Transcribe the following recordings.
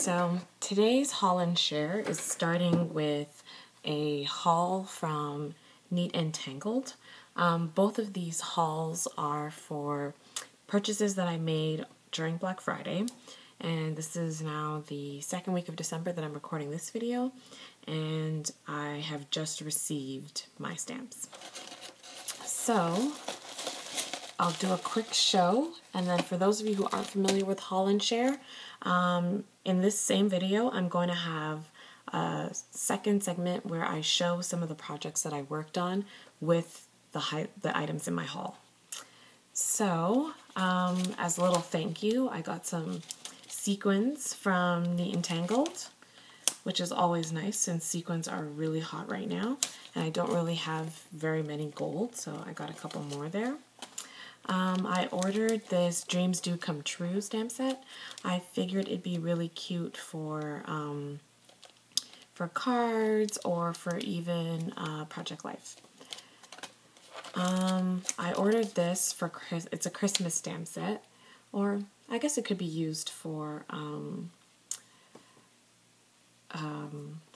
So today's haul and share is starting with a haul from Neat and Tangled. Both of these hauls are for purchases that I made during Black Friday, and this is now the second week of December that I'm recording this video, and I have just received my stamps. So I'll do a quick show, and then for those of you who aren't familiar with haul and share, in this same video I'm going to have a second segment where I show some of the projects that I worked on with the items in my haul. So as a little thank you, I got some sequins from Neat and Tangled, which is always nice since sequins are really hot right now, and I don't really have very many gold, so I got a couple more there. I ordered this Dreams Do Come True stamp set. I figured it'd be really cute for cards or for even Project Life. I ordered this for it's a Christmas stamp set, or I guess it could be used for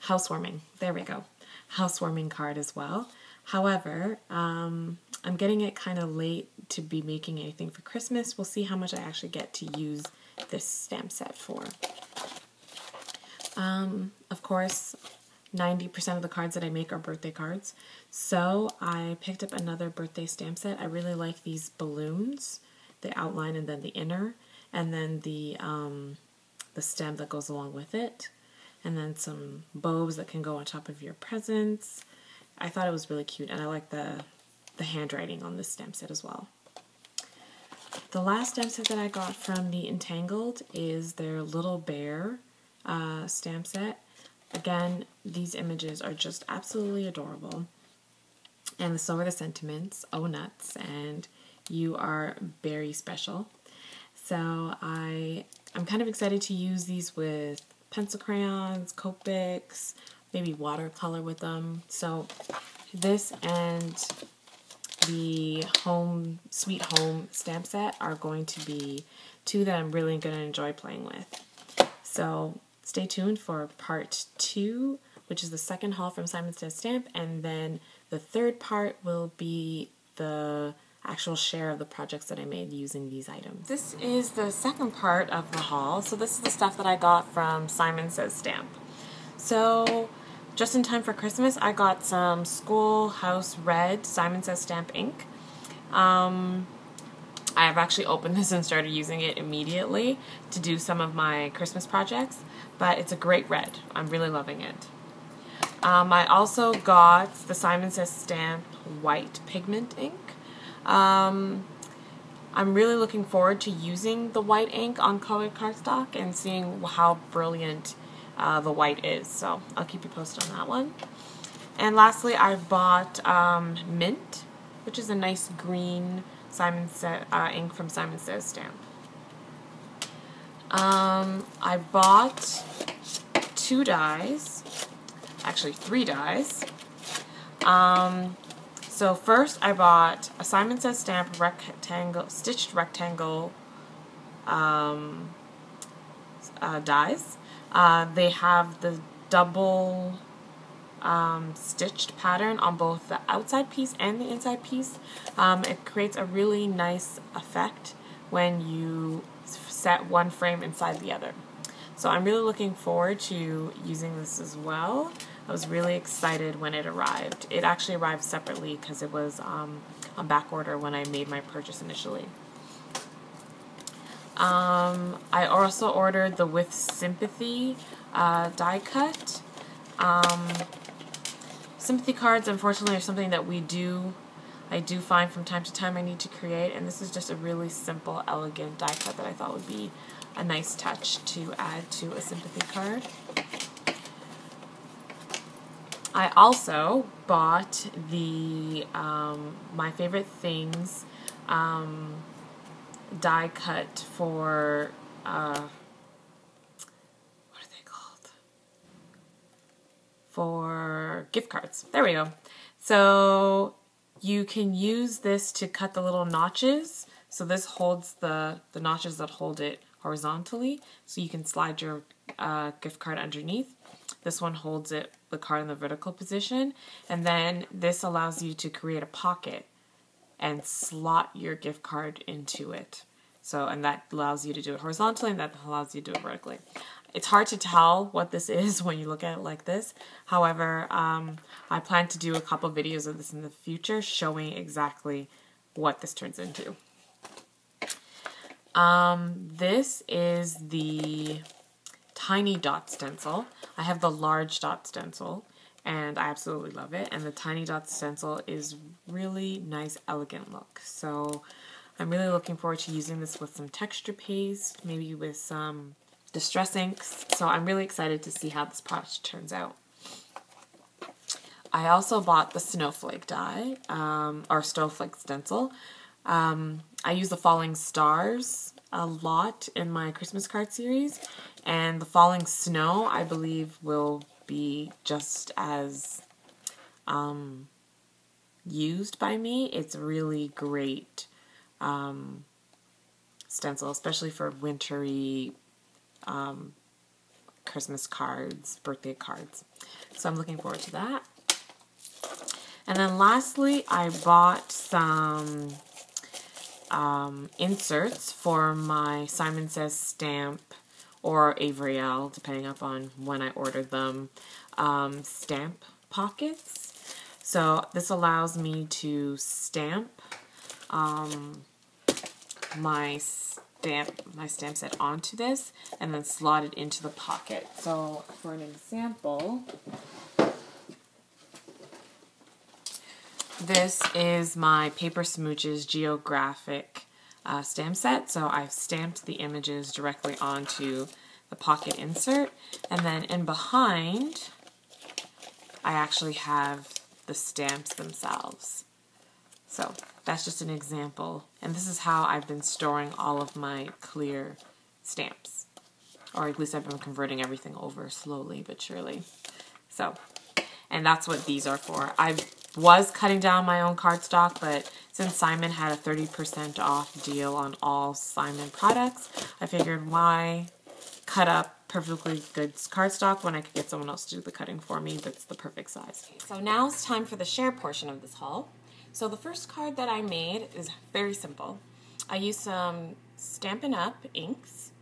housewarming. There we go. Housewarming card as well. However, I'm getting it kind of late to be making anything for Christmas. We'll see how much I actually get to use this stamp set for. Of course, 90% of the cards that I make are birthday cards. So I picked up another birthday stamp set. I really like these balloons, the outline and then the inner, and then the stem that goes along with it, and then some bows that can go on top of your presents. I thought it was really cute, and I like the handwriting on this stamp set as well. The last stamp set that I got from Neat and Tangled is their Little Bear stamp set. Again, these images are just absolutely adorable. And so are the sentiments. Oh nuts, and you are very special. So I'm kind of excited to use these with pencil crayons, Copics, maybe watercolor with them. So this and the Sweet Home stamp set are going to be two that I'm really going to enjoy playing with. So stay tuned for part 2, which is the second haul from Simon Says Stamp, and then the third part will be the actual share of the projects that I made using these items. This is the second part of the haul. So this is the stuff that I got from Simon Says Stamp. So just in time for Christmas, I got some Schoolhouse Red Simon Says Stamp ink. I have actually opened this and started using it immediately to do some of my Christmas projects, but it's a great red. I'm really loving it. I also got the Simon Says Stamp white pigment ink. I'm really looking forward to using the white ink on colored cardstock and seeing how brilliant the white is, so I'll keep you posted on that one. And lastly, I bought Mint, which is a nice green ink from Simon Says Stamp. I bought 2 dies, actually 3 dies. So first I bought a Simon Says Stamp stitched rectangle dies. They have the double stitched pattern on both the outside piece and the inside piece. It creates a really nice effect when you set one frame inside the other. So I'm really looking forward to using this as well. I was really excited when it arrived. It actually arrived separately because it was on back order when I made my purchase initially. I also ordered the With Sympathy die cut. Sympathy cards, unfortunately, are something that I do find from time to time I need to create, and this is just a really simple, elegant die cut that I thought would be a nice touch to add to a sympathy card. I also bought the My Favorite Things die cut for what are they called? For gift cards. There we go. So you can use this to cut the little notches. So this holds the notches that hold it horizontally, so you can slide your a gift card underneath. This one holds the card in the vertical position, and then this allows you to create a pocket and slot your gift card into it. So, and that allows you to do it horizontally, and that allows you to do it vertically. It's hard to tell what this is when you look at it like this. However, I plan to do a couple videos of this in the future showing exactly what this turns into. This is the tiny dot stencil. I have the large dot stencil, and I absolutely love it. And the tiny dot stencil is really nice, elegant look. So I'm really looking forward to using this with some texture paste, maybe with some distress inks. So I'm really excited to see how this product turns out. I also bought the snowflake die, or snowflake stencil. I use the falling stars a lot in my Christmas card series, and the falling snow I believe will be just as used by me. It's a really great stencil, especially for wintry Christmas cards, birthday cards. So I'm looking forward to that. And then lastly, I bought some inserts for my Simon Says stamp, or Avriel, depending upon when I ordered them, stamp pockets. So this allows me to stamp my stamp set onto this and then slot it into the pocket. So for an example, this is my Paper Smooches Geographic stamp set. So I've stamped the images directly onto the pocket insert, and then in behind I actually have the stamps themselves. So that's just an example, and this is how I've been storing all of my clear stamps, or at least I've been converting everything over slowly but surely. So, and that's what these are for. I was cutting down my own cardstock, but since Simon had a 30% off deal on all Simon products, I figured why cut up perfectly good cardstock when I could get someone else to do the cutting for me that's the perfect size. So now it's time for the share portion of this haul. So the first card that I made is very simple. I used some Stampin' Up! Inks,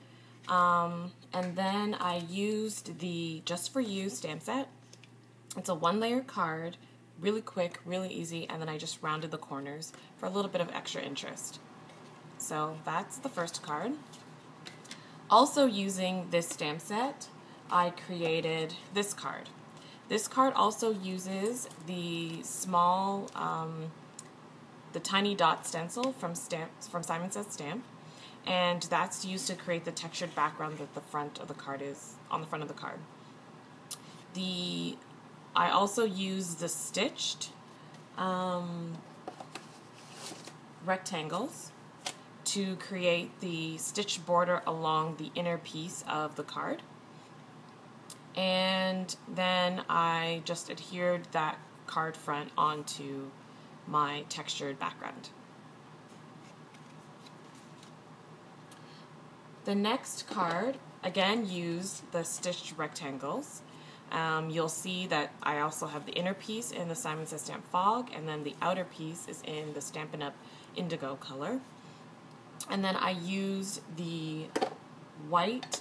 and then I used the Just For You stamp set. It's a one-layer card, really quick, really easy, and then I just rounded the corners for a little bit of extra interest. So that's the first card. Also using this stamp set, I created this card. This card also uses the small, the tiny dot stencil from Simon Says Stamp, and that's used to create the textured background that the front of the card is on the front of the card. I also use the stitched rectangles to create the stitched border along the inner piece of the card. And then I just adhered that card front onto my textured background. The next card, again, used the stitched rectangles. You'll see that I also have the inner piece in the Simon Says Stamp Fog, and then the outer piece is in the Stampin' Up! Indigo color. And then I used the white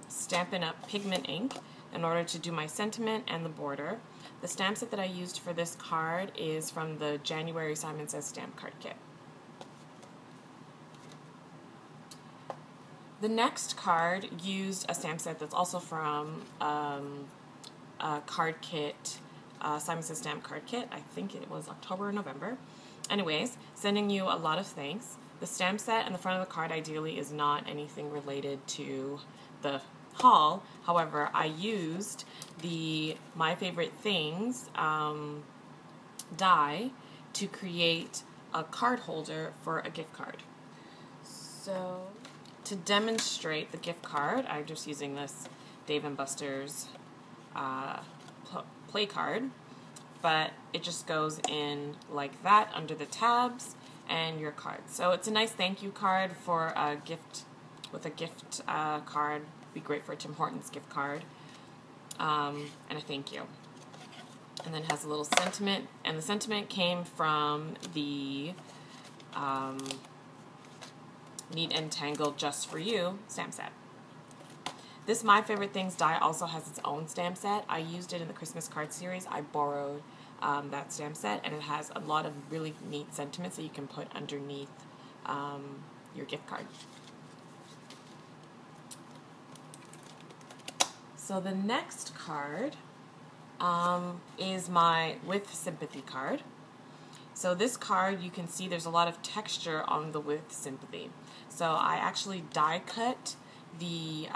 Stampin' Up! Pigment ink in order to do my sentiment and the border. The stamp set that I used for this card is from the January Simon Says Stamp card kit. The next card used a stamp set that's also from a card kit, Simon Says Stamp card kit. I think it was October or November. Anyways, sending you a lot of thanks. The stamp set and the front of the card ideally is not anything related to the haul. However, I used the My Favorite Things die to create a card holder for a gift card. So to demonstrate the gift card, I'm just using this Dave & Buster's play card, but it just goes in like that under the tabs and your card. So it's a nice thank you card for a gift, with a gift card be great for a Tim Hortons gift card, and a thank you. And then it has a little sentiment, and the sentiment came from the Neat and Tangled Just For You stamp set. This My Favorite Things die also has its own stamp set. I used it in the Christmas card series. I borrowed that stamp set, and it has a lot of really neat sentiments that you can put underneath your gift card. So the next card is my With Sympathy card. So this card, you can see there's a lot of texture on the With Sympathy. So I actually die cut the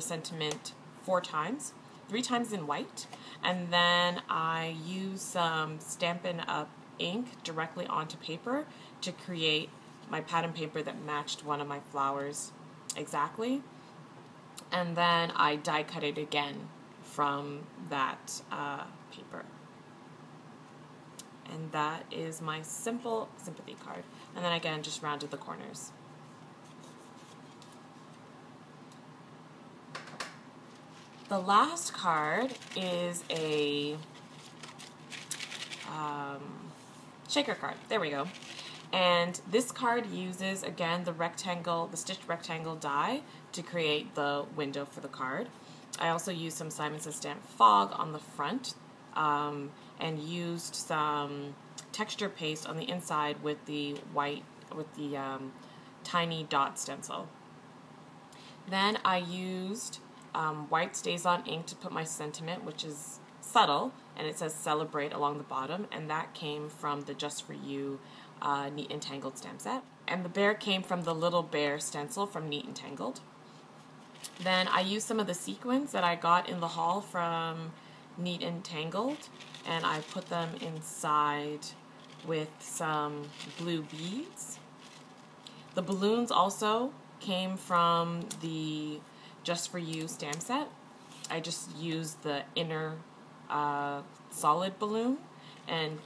sentiment 4 times, 3 times in white, and then I use some Stampin' Up! Ink directly onto paper to create my pattern paper that matched one of my flowers exactly. And then I die cut it again from that paper. And that is my simple sympathy card. And then again, just rounded the corners. The last card is a shaker card. There we go. And this card uses, again, the stitched rectangle die to create the window for the card. I also used some Simon Says Stamp Fog on the front, and used some texture paste on the inside with the tiny dot stencil. Then I used white StazOn ink to put my sentiment, which is subtle, and it says Celebrate along the bottom, and that came from the Just For You Neat and Tangled stamp set. And the bear came from the Little Bear stencil from Neat and Tangled. Then I used some of the sequins that I got in the haul from Neat and Tangled, and I put them inside with some blue beads. The balloons also came from the Just For You stamp set. I just used the inner solid balloon and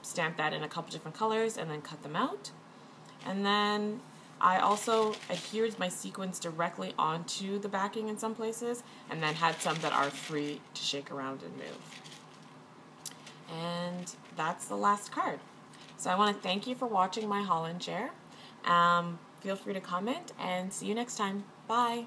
stamped that in a couple different colors and then cut them out. And then I also adhered my sequins directly onto the backing in some places, and then had some that are free to shake around and move. And that's the last card. So I want to thank you for watching my haul and share. Feel free to comment, and see you next time. Bye!